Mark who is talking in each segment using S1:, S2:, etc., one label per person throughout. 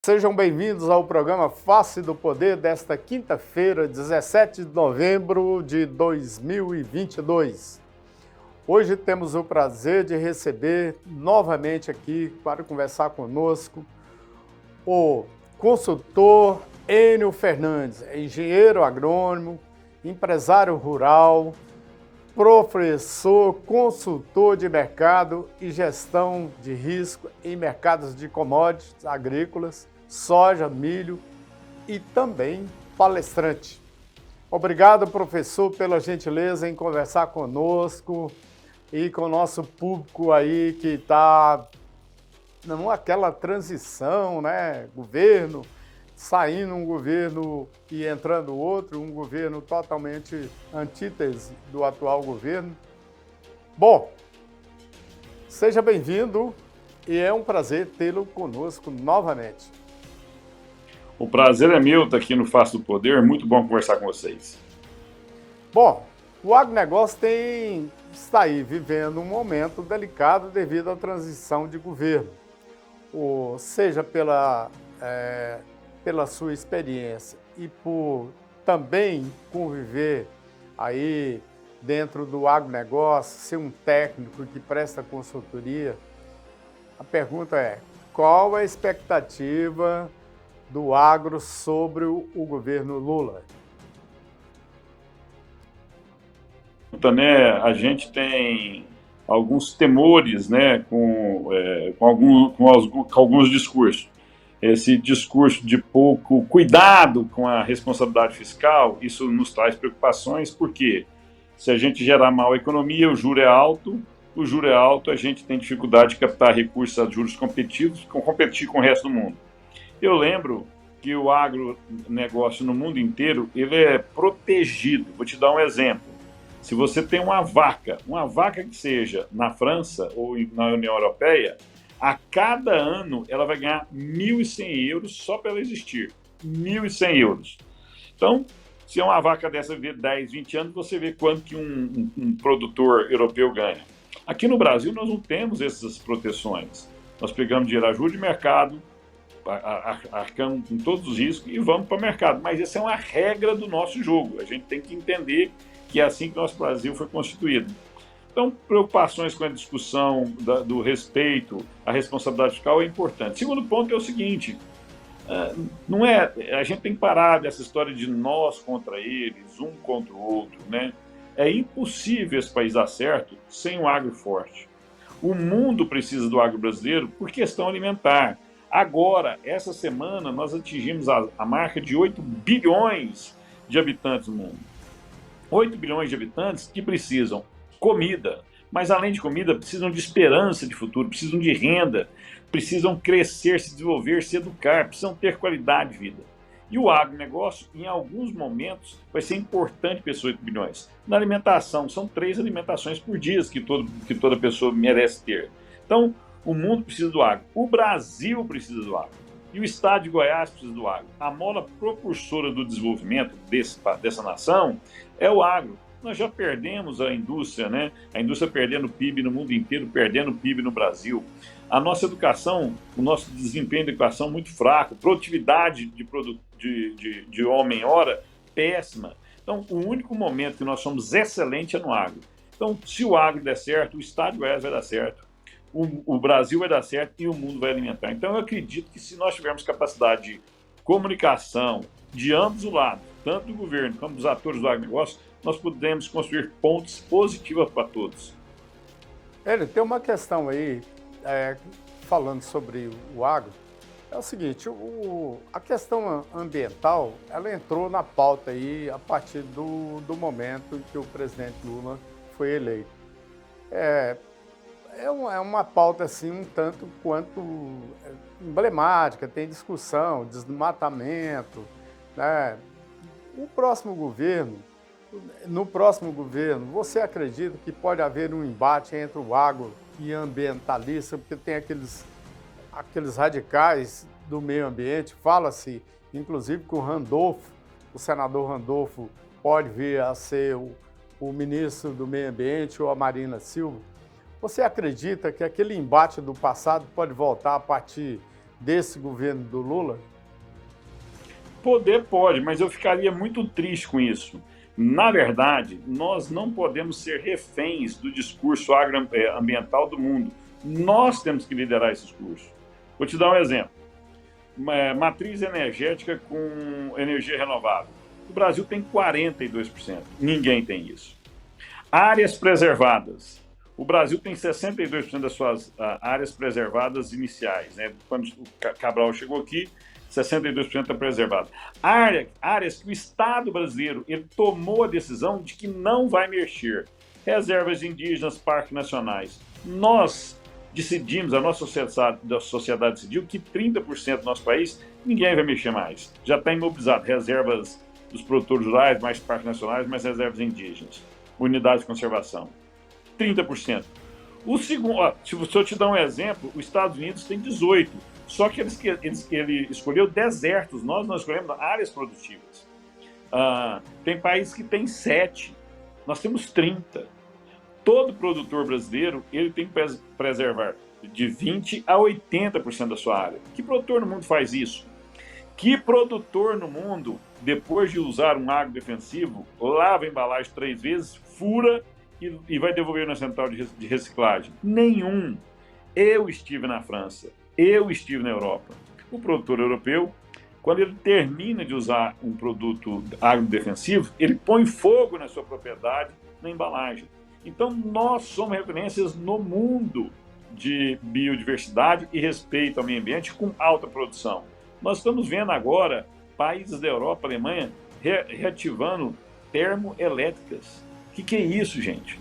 S1: Sejam bem-vindos ao programa Face do Poder desta quinta-feira, 17 de novembro de 2022. Hoje temos o prazer de receber novamente aqui para conversar conosco o consultor Enio Fernandes, engenheiro agrônomo, empresário rural, professor, consultor de mercado e gestão de risco em mercados de commodities agrícolas, soja, milho e também palestrante. Obrigado, professor, pela gentileza em conversar conosco e com o nosso público aí que está naquela transição, né? Governo, saindo um governo e entrando outro, um governo totalmente antítese do atual governo. Bom, seja bem-vindo e é um prazer tê-lo conosco novamente.
S2: O prazer é meu estar aqui no Face do Poder, muito bom conversar com vocês.
S1: Bom, o agronegócio está aí vivendo um momento delicado devido à transição de governo, seja pela sua experiência e por também conviver aí dentro do agronegócio, ser um técnico que presta consultoria. A pergunta é, qual a expectativa do agro sobre o governo Lula?
S2: A gente tem alguns temores, né, com alguns discursos. Esse discurso de pouco cuidado com a responsabilidade fiscal, isso nos traz preocupações, porque se a gente gerar mal a economia, o juro é alto, a gente tem dificuldade de captar recursos a juros competitivos, competir com o resto do mundo. Eu lembro que o agronegócio no mundo inteiro, ele é protegido. Vou te dar um exemplo. Se você tem uma vaca que seja na França ou na União Europeia, a cada ano ela vai ganhar 1.100 euros só para ela existir. 1.100 euros. Então, se é uma vaca dessa viver 10, 20 anos, você vê quanto que um produtor europeu ganha. Aqui no Brasil nós não temos essas proteções. Nós pegamos dinheiro, ajuda de mercado, arcamos com todos os riscos e vamos para o mercado. Mas essa é uma regra do nosso jogo. A gente tem que entender que é assim que o nosso Brasil foi constituído. Então, preocupações com a discussão do respeito à responsabilidade fiscal é importante. Segundo ponto é o seguinte, a gente tem que parar dessa história de nós contra eles, um contra o outro, né? É impossível esse país dar certo sem um agro forte. O mundo precisa do agro brasileiro por questão alimentar. Agora, essa semana, nós atingimos a marca de 8 bilhões de habitantes no mundo. 8 bilhões de habitantes que precisam comida, mas além de comida, precisam de esperança de futuro, precisam de renda, precisam crescer, se desenvolver, se educar, precisam ter qualidade de vida. E o agronegócio, em alguns momentos, vai ser importante para esses 8 bilhões. Na alimentação, são 3 alimentações por dia que toda pessoa merece ter. Então, o mundo precisa do agro, o Brasil precisa do agro, e o estado de Goiás precisa do agro. A mola propulsora do desenvolvimento dessa nação é o agro. Nós já perdemos a indústria, né? A indústria perdendo PIB no mundo inteiro, perdendo PIB no Brasil. A nossa educação, o nosso desempenho da educação muito fraco, produtividade de homem-hora péssima. Então, o único momento que nós somos excelentes é no agro. Então, se o agro der certo, o estado de Goiás vai dar certo, o Brasil vai dar certo e o mundo vai alimentar. Então, eu acredito que se nós tivermos capacidade de comunicação de ambos os lados, tanto do governo como dos atores do agronegócio, nós podemos construir pontes positivas para todos.
S1: Ele tem uma questão aí, falando sobre o agro, é o seguinte, a questão ambiental, ela entrou na pauta aí a partir do momento em que o presidente Lula foi eleito. É uma pauta assim um tanto quanto emblemática, tem discussão, desmatamento, né? No próximo governo, você acredita que pode haver um embate entre o agro e ambientalista, porque tem aqueles radicais do meio ambiente, fala-se, inclusive, que o senador Randolfo, pode vir a ser o ministro do meio ambiente ou a Marina Silva. Você acredita que aquele embate do passado pode voltar a partir desse governo do Lula?
S2: Poder pode, mas eu ficaria muito triste com isso. Na verdade, nós não podemos ser reféns do discurso agroambiental do mundo. Nós temos que liderar esse discurso. Vou te dar um exemplo. Matriz energética com energia renovável. O Brasil tem 42%. Ninguém tem isso. Áreas preservadas. O Brasil tem 62% das suas áreas preservadas iniciais. Né? Quando o Cabral chegou aqui, 62% é preservado. Áreas que o Estado brasileiro ele tomou a decisão de que não vai mexer. Reservas indígenas, parques nacionais. Nós decidimos, a nossa sociedade decidiu que 30% do nosso país ninguém vai mexer mais. Já está imobilizado. Reservas dos produtores rurais, mais parques nacionais, mais reservas indígenas. Unidades de conservação. 30%. O segundo, se eu te dar um exemplo, os Estados Unidos tem 18%. Só que ele escolheu desertos, nós escolhemos áreas produtivas. Tem países que tem 7%, nós temos 30%. Todo produtor brasileiro ele tem que preservar de 20% a 80% da sua área. Que produtor no mundo faz isso? Que produtor no mundo, depois de usar um agrodefensivo, lava a embalagem 3 vezes, fura e vai devolver na central de reciclagem? Nenhum. Eu estive na França, eu estive na Europa. O produtor europeu, quando ele termina de usar um produto agrodefensivo, ele põe fogo na sua propriedade, na embalagem. Então, nós somos referências no mundo de biodiversidade e respeito ao meio ambiente com alta produção. Nós estamos vendo agora países da Europa, Alemanha, reativando termoelétricas. O que é isso, gente?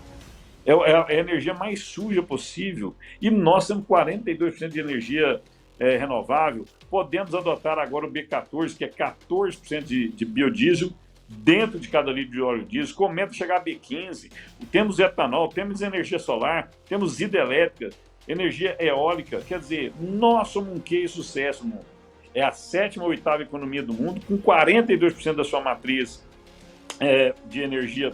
S2: É a energia mais suja possível. E nós temos 42% de energia renovável. Podemos adotar agora o B14, que é 14% de biodiesel dentro de cada litro de óleo diesel. Comenta chegar a B15. Temos etanol, temos energia solar, temos hidrelétrica, energia eólica. Quer dizer, nós somos um case de sucesso no mundo. É a 7ª ou 8ª economia do mundo, com 42% da sua matriz de energia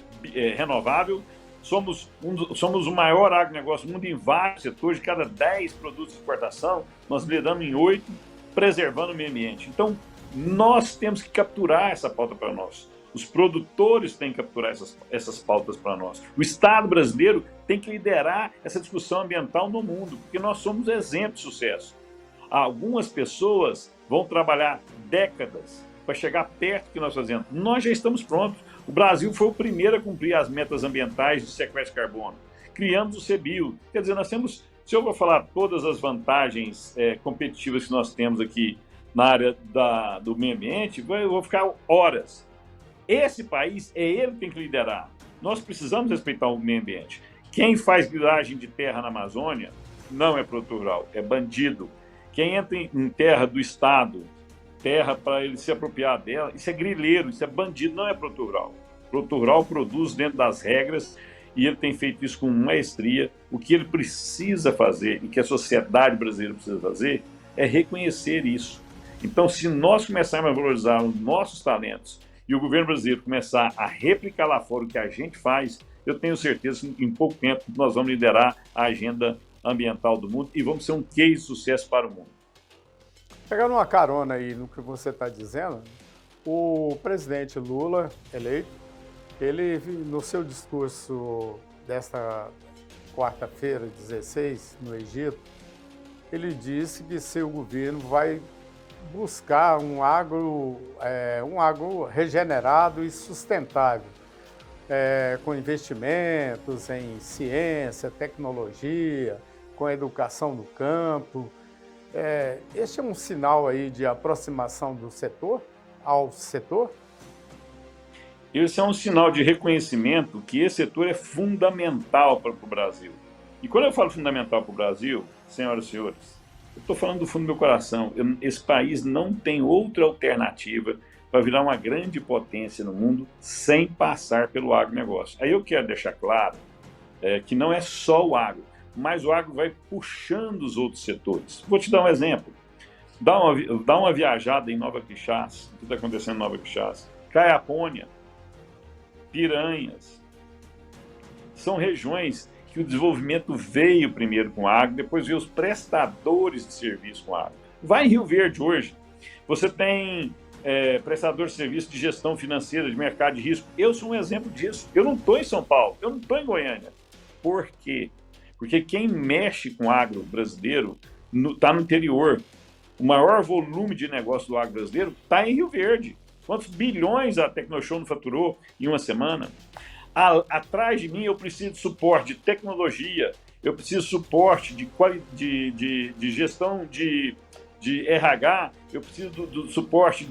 S2: renovável. Somos o maior agronegócio do mundo em vários setores. De cada 10 produtos de exportação, nós lideramos em 8, preservando o meio ambiente. Então, nós temos que capturar essa pauta para nós. Os produtores têm que capturar essas pautas para nós. O Estado brasileiro tem que liderar essa discussão ambiental no mundo, porque nós somos exemplo de sucesso. Algumas pessoas vão trabalhar décadas para chegar perto do que nós fazemos. Nós já estamos prontos. O Brasil foi o primeiro a cumprir as metas ambientais de sequestro de carbono. Criamos o CBio. Quer dizer, nós temos, se eu vou falar todas as vantagens competitivas que nós temos aqui na área do meio ambiente, eu vou ficar horas. Esse país, ele que tem que liderar. Nós precisamos respeitar o meio ambiente. Quem faz grilagem de terra na Amazônia não é produtor rural, é bandido. Quem entra em terra do Estado, terra para ele se apropriar dela, isso é grileiro, isso é bandido, não é produtor rural. O produtor rural produz dentro das regras e ele tem feito isso com maestria. O que ele precisa fazer e que a sociedade brasileira precisa fazer é reconhecer isso. Então, se nós começarmos a valorizar os nossos talentos e o governo brasileiro começar a replicar lá fora o que a gente faz, eu tenho certeza que em pouco tempo nós vamos liderar a agenda ambiental do mundo e vamos ser um case de sucesso para o mundo.
S1: Pegando uma carona aí no que você está dizendo, o presidente Lula, eleito, ele, no seu discurso desta quarta-feira, 16, no Egito, ele disse que seu governo vai buscar um agro regenerado e sustentável, com investimentos em ciência, tecnologia, com educação no campo. Este é um sinal aí de aproximação do setor ao setor?
S2: Esse é um sinal de reconhecimento que esse setor é fundamental para o Brasil. E quando eu falo fundamental para o Brasil, senhoras e senhores, eu estou falando do fundo do meu coração. Esse país não tem outra alternativa para virar uma grande potência no mundo sem passar pelo agronegócio. Aí eu quero deixar claro que não é só o agro, mas o agro vai puxando os outros setores. Vou te dar um exemplo. Dá uma viajada em Nova Quixás, o que está acontecendo em Nova Quixás. Caiapônia, Piranhas. São regiões que o desenvolvimento veio primeiro com agro, depois veio os prestadores de serviço com agro. Vai em Rio Verde hoje, você tem prestador de serviço de gestão financeira, de mercado de risco. Eu sou um exemplo disso. Eu não estou em São Paulo, eu não estou em Goiânia. Por quê? Porque quem mexe com o agro brasileiro está no interior. O maior volume de negócio do agro brasileiro está em Rio Verde. Quantos bilhões a Tecnoshow não faturou em uma semana? Atrás de mim eu preciso de suporte de tecnologia, eu preciso de suporte de gestão de RH, eu preciso do suporte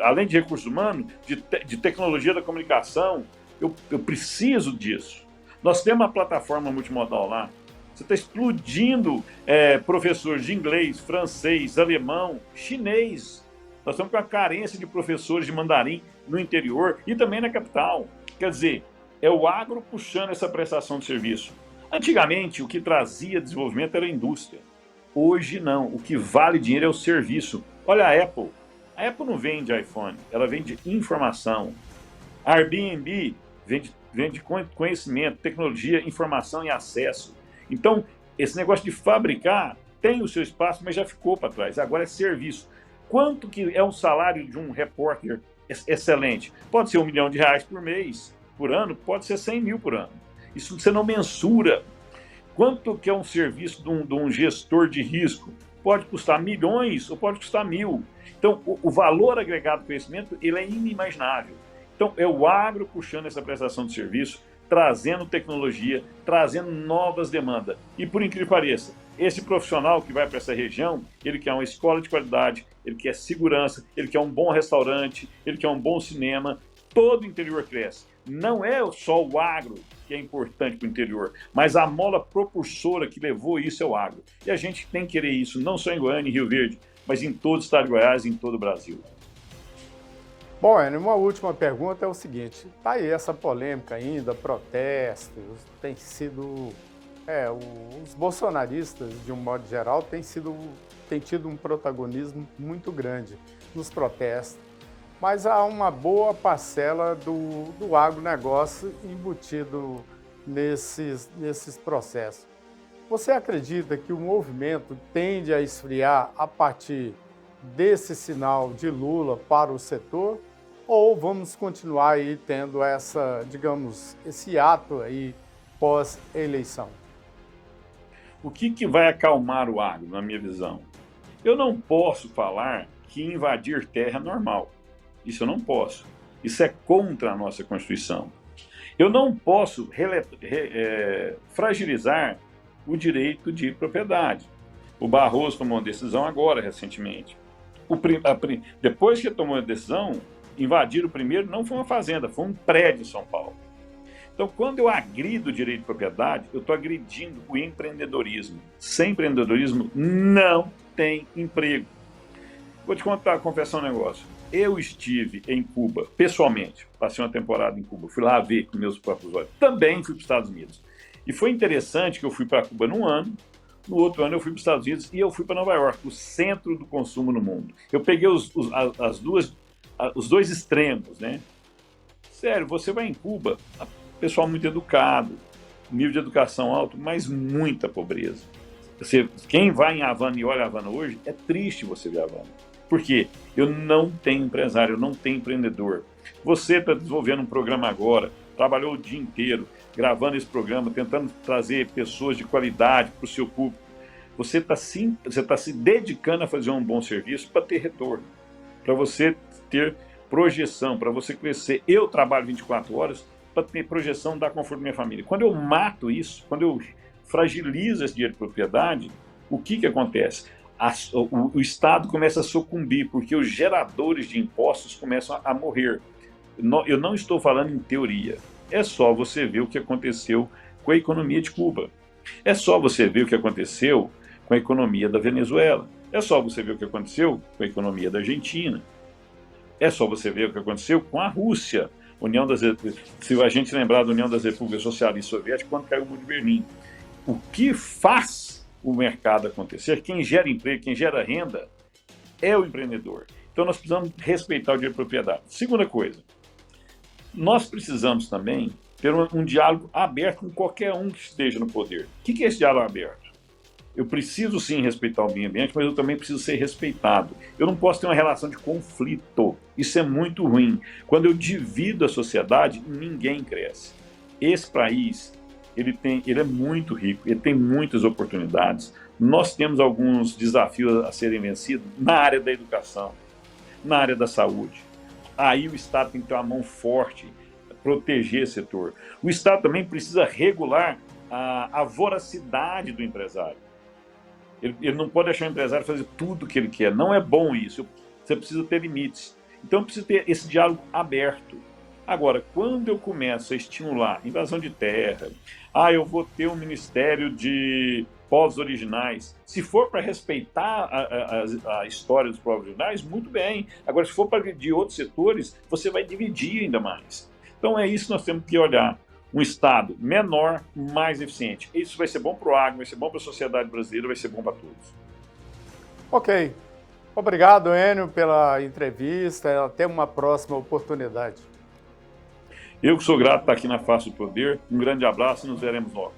S2: além de recursos humanos, de tecnologia da comunicação. Eu preciso disso. Nós temos uma plataforma multimodal lá. Você está explodindo professores de inglês, francês, alemão, chinês. Nós estamos com a carência de professores de mandarim no interior e também na capital. Quer dizer, é o agro puxando essa prestação de serviço. Antigamente, o que trazia desenvolvimento era a indústria. Hoje não. O que vale dinheiro é o serviço. Olha a Apple. A Apple não vende iPhone, ela vende informação. A Airbnb vende conhecimento, tecnologia, informação e acesso. Então, esse negócio de fabricar tem o seu espaço, mas já ficou para trás. Agora é serviço. Quanto que é o salário de um repórter excelente? Pode ser R$1 milhão por mês, por ano, pode ser 100 mil por ano. Isso você não mensura. Quanto que é um serviço de um gestor de risco? Pode custar milhões ou pode custar 1.000. Então, o valor agregado do conhecimento ele é inimaginável. Então, é o agro puxando essa prestação de serviço, trazendo tecnologia, trazendo novas demandas. E, por incrível que pareça, esse profissional que vai para essa região, ele quer uma escola de qualidade, ele quer segurança, ele quer um bom restaurante, ele quer um bom cinema. Todo o interior cresce. Não é só o agro que é importante para o interior, mas a mola propulsora que levou isso é o agro. E a gente tem que querer isso, não só em Goiânia e Rio Verde, mas em todo o estado de Goiás e em todo o Brasil.
S1: Bom, Enio, uma última pergunta é o seguinte, está aí essa polêmica ainda, protestos, tem sido, os bolsonaristas, de um modo geral, têm tido um protagonismo muito grande nos protestos, mas há uma boa parcela do agronegócio embutido nesses processos. Você acredita que o movimento tende a esfriar a partir desse sinal de Lula para o setor, ou vamos continuar aí tendo esse ato aí pós-eleição?
S2: O que vai acalmar o agro, na minha visão? Eu não posso falar que invadir terra é normal. Isso eu não posso. Isso é contra a nossa Constituição. Eu não posso fragilizar o direito de propriedade. O Barroso tomou uma decisão agora, recentemente. Depois que tomou a decisão, invadir o primeiro não foi uma fazenda, foi um prédio em São Paulo. Então, quando eu agrido o direito de propriedade, eu estou agredindo o empreendedorismo. Sem empreendedorismo, não tem emprego. Vou te confessar um negócio. Eu estive em Cuba, pessoalmente, passei uma temporada em Cuba, fui lá ver com meus próprios olhos. Também fui para os Estados Unidos. E foi interessante que eu fui para Cuba num ano, no outro ano eu fui para os Estados Unidos e eu fui para Nova York, o centro do consumo no mundo. Eu peguei os dois extremos, né? Sério, você vai em Cuba, pessoal muito educado, nível de educação alto, mas muita pobreza. Quem vai em Havana e olha a Havana hoje, é triste você ver a Havana. Por quê? Eu não tenho empresário, eu não tenho empreendedor. Você está desenvolvendo um programa agora, trabalhou o dia inteiro gravando esse programa, tentando trazer pessoas de qualidade para o seu público. Você está se dedicando a fazer um bom serviço para ter retorno, para você ter projeção, para você crescer. Eu trabalho 24 horas para ter projeção, dar conforto à minha família. Quando eu mato isso, quando eu fragilizo esse dinheiro de propriedade, o que acontece? O Estado começa a sucumbir, porque os geradores de impostos começam a morrer. Eu não estou falando em teoria. É só você ver o que aconteceu com a economia de Cuba. É só você ver o que aconteceu com a economia da Venezuela. É só você ver o que aconteceu com a economia da Argentina. É só você ver o que aconteceu com a Rússia. Se a gente lembrar da União das Repúblicas Socialistas Soviéticas, quando caiu o Muro de Berlim. O que faz o mercado acontecer, quem gera emprego, quem gera renda, é o empreendedor. Então nós precisamos respeitar o direito de propriedade. Segunda coisa, nós precisamos também ter um diálogo aberto com qualquer um que esteja no poder. O que é esse diálogo aberto? Eu preciso sim respeitar o meio ambiente, mas eu também preciso ser respeitado. Eu não posso ter uma relação de conflito. Isso é muito ruim. Quando eu divido a sociedade, ninguém cresce. Esse país, ele é muito rico, ele tem muitas oportunidades. Nós temos alguns desafios a serem vencidos na área da educação, na área da saúde. Aí o Estado tem que ter uma mão forte, proteger esse setor. O Estado também precisa regular a voracidade do empresário. Ele não pode deixar o empresário fazer tudo o que ele quer. Não é bom isso. Você precisa ter limites. Então, precisa ter esse diálogo aberto. Agora, quando eu começo a estimular invasão de terra, eu vou ter um ministério de povos originais. Se for para respeitar a história dos povos originais, muito bem. Agora, se for para de outros setores, você vai dividir ainda mais. Então, é isso que nós temos que olhar. Um Estado menor, mais eficiente. Isso vai ser bom para o agro, vai ser bom para a sociedade brasileira, vai ser bom para todos.
S1: Ok. Obrigado, Enio, pela entrevista. Até uma próxima oportunidade.
S2: Eu que sou grato por estar aqui na Face do Poder. Um grande abraço e nos veremos logo.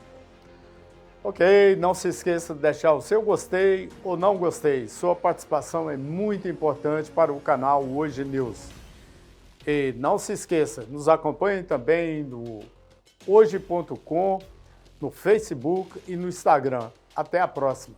S1: Ok, não se esqueça de deixar o seu gostei ou não gostei. Sua participação é muito importante para o canal Hoje News. E não se esqueça, nos acompanhe também no hoje.com, no Facebook e no Instagram. Até a próxima.